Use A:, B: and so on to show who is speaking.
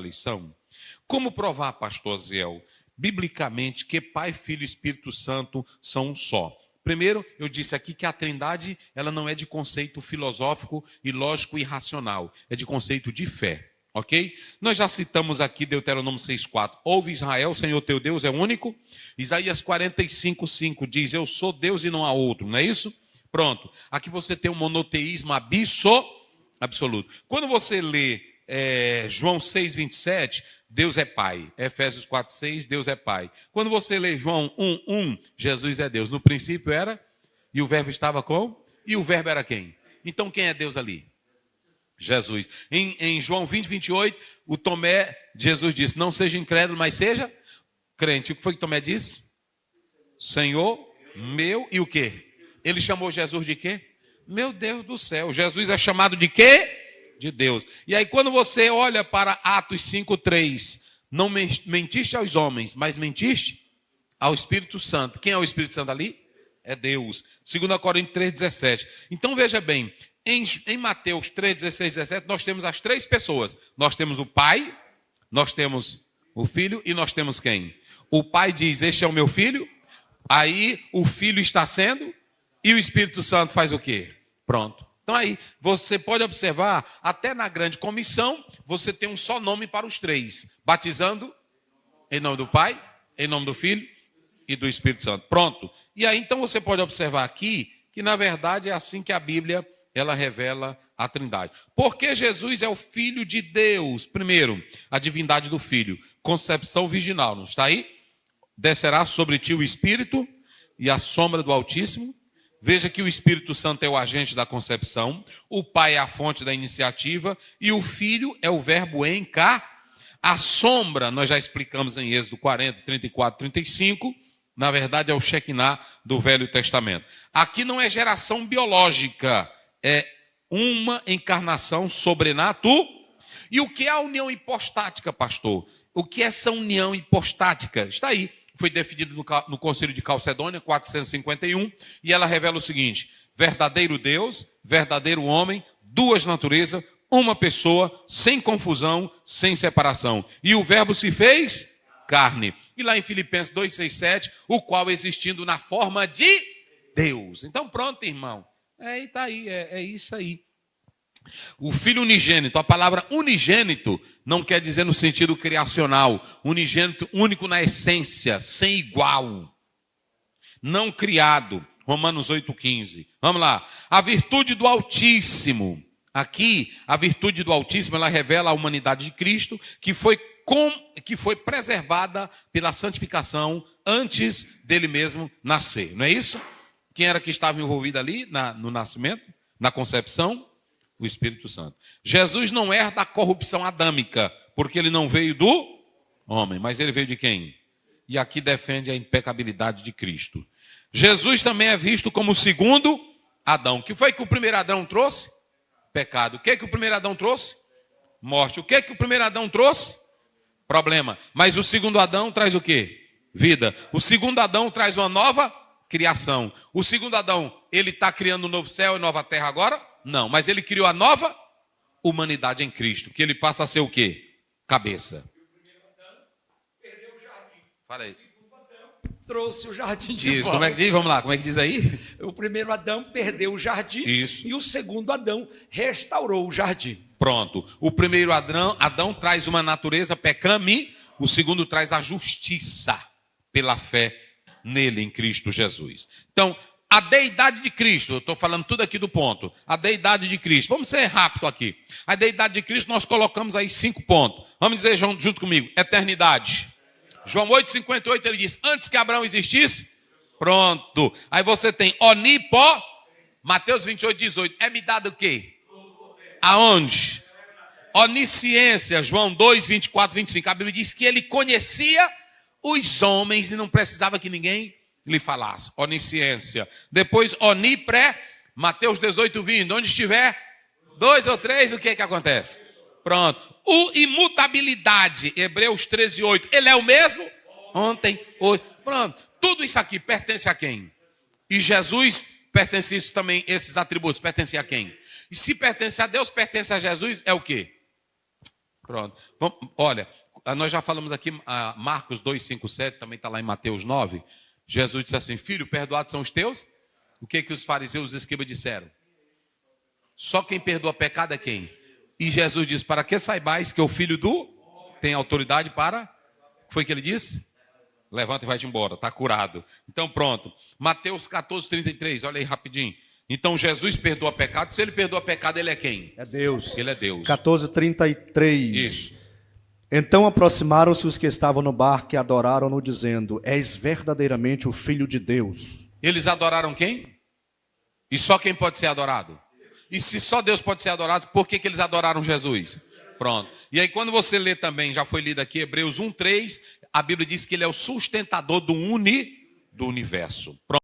A: lição? Como provar, pastor Aziel, biblicamente, que Pai, Filho e Espírito Santo são um só? Primeiro, eu disse aqui que a Trindade ela não é de conceito filosófico e lógico e racional, é de conceito de fé, ok? Nós já citamos aqui Deuteronômio 6,4. Ouve Israel, o Senhor teu Deus é único. Isaías 45,5 diz, eu sou Deus e não há outro, não é isso? Pronto, aqui você tem um monoteísmo absoluto. Quando você lê João 6,27, Deus é Pai. Efésios 4,6, Deus é Pai. Quando você lê João 1,1, Jesus é Deus. No princípio era, e o verbo estava com, e o verbo era quem? Então quem é Deus ali? Jesus. Em João 20,28, o Tomé, Jesus disse, não seja incrédulo, mas seja crente. O que foi que Tomé disse? Senhor meu e o quê? Ele chamou Jesus de quê? Meu Deus do céu. Jesus é chamado de quê? De Deus. E aí quando você olha para Atos 5,3, não mentiste aos homens, mas mentiste ao Espírito Santo. Quem é o Espírito Santo ali? É Deus. 2 Coríntios 3,17. Então veja bem, em Mateus 3, 16, 17, nós temos as três pessoas. Nós temos o Pai, nós temos o Filho e nós temos quem? O Pai diz, este é o meu Filho. Aí o Filho está sendo e o Espírito Santo faz o quê? Pronto. Então aí, você pode observar, até na grande comissão, você tem um só nome para os três. Batizando em nome do Pai, em nome do Filho e do Espírito Santo. Pronto. E aí, então, você pode observar aqui, que na verdade é assim que a Bíblia, ela revela a Trindade. Porque Jesus é o Filho de Deus. Primeiro, a divindade do Filho. Concepção virginal, não está aí? Descerá sobre ti o Espírito e a sombra do Altíssimo. Veja que o Espírito Santo é o agente da concepção, o Pai é a fonte da iniciativa e o Filho é o verbo encarnar. A sombra, nós já explicamos em Êxodo 40, 34, 35, na verdade é o Shekinah do Velho Testamento. Aqui não é geração biológica, é uma encarnação sobrenatural. E o que é a união hipostática, pastor? O que é essa união hipostática? Está aí. Foi definido no Concílio de Calcedônia, 451, e ela revela o seguinte, verdadeiro Deus, verdadeiro homem, duas naturezas, uma pessoa, sem confusão, sem separação. E o verbo se fez carne. E lá em Filipenses 2, 6, 7, o qual existindo na forma de Deus. Então pronto, irmão. Está aí, é isso aí. O Filho unigênito, a palavra unigênito não quer dizer no sentido criacional. Unigênito, único na essência, sem igual. Não criado. Romanos 8,15. Vamos lá. A virtude do Altíssimo. Aqui, a virtude do Altíssimo, ela revela a humanidade de Cristo, que foi preservada pela santificação antes dele mesmo nascer. Não é isso? Quem era que estava envolvido ali no nascimento, na concepção? O Espírito Santo. Jesus não herda a corrupção adâmica, porque ele não veio do homem, mas ele veio de quem? E aqui defende a impecabilidade de Cristo. Jesus também é visto como o segundo Adão. O que foi que o primeiro Adão trouxe? Pecado. O que o primeiro Adão trouxe? Morte. O que o primeiro Adão trouxe? Problema. Mas o segundo Adão traz o quê? Vida. O segundo Adão traz uma nova criação. O segundo Adão, ele está criando um novo céu e nova terra agora? Não, mas ele criou a nova humanidade em Cristo, que ele passa a ser o quê? Cabeça. O primeiro Adão perdeu o jardim. Fala aí. O segundo Adão trouxe o jardim de volta. Como é que diz? Vamos lá, como é que diz aí? O primeiro Adão perdeu o jardim. Isso. E o segundo Adão restaurou o jardim. Pronto. O primeiro Adão traz uma natureza pecame, o segundo traz a justiça pela fé nele, em Cristo Jesus. Então, a deidade de Cristo, eu estou falando tudo aqui do ponto. A deidade de Cristo, vamos ser rápido aqui. A deidade de Cristo, nós colocamos aí 5 pontos. Vamos dizer junto comigo, eternidade. João 8,58, ele diz, antes que Abraão existisse, pronto. Aí você tem Mateus 28, 18, é me dado o quê? Aonde? Onisciência, João 2, 24, 25. A Bíblia diz que ele conhecia os homens e não precisava que ninguém lhe falasse. Onisciência. Depois, Mateus 18, 20. Onde estiver 2 ou 3, o que acontece? Pronto. Imutabilidade, Hebreus 13, 8. Ele é o mesmo? Ontem, hoje. Pronto. Tudo isso aqui pertence a quem? E Jesus pertence isso também, esses atributos, pertence a quem? E se pertence a Deus, pertence a Jesus, é o quê? Pronto. Olha, nós já falamos aqui, Marcos 2,5,7, também está lá em Mateus 9. Jesus disse assim: filho, perdoados são os teus? O que os fariseus e os escribas disseram? Só quem perdoa pecado é quem? E Jesus disse: para que saibais que o filho tem autoridade para... Foi o que ele disse? Levanta e vai-te embora, está curado. Então pronto. Mateus 14,33, olha aí rapidinho. Então Jesus perdoa pecado. Se ele perdoa pecado, ele é quem?
B: É Deus.
A: Ele é Deus.
B: 14:33.
A: Isso.
B: Então aproximaram-se os que estavam no barco e adoraram-no, dizendo: és verdadeiramente o Filho de Deus.
A: Eles adoraram quem? E só quem pode ser adorado? E se só Deus pode ser adorado, por que eles adoraram Jesus? Pronto. E aí quando você lê também, já foi lido aqui, Hebreus 1:3, a Bíblia diz que ele é o sustentador do universo. Pronto.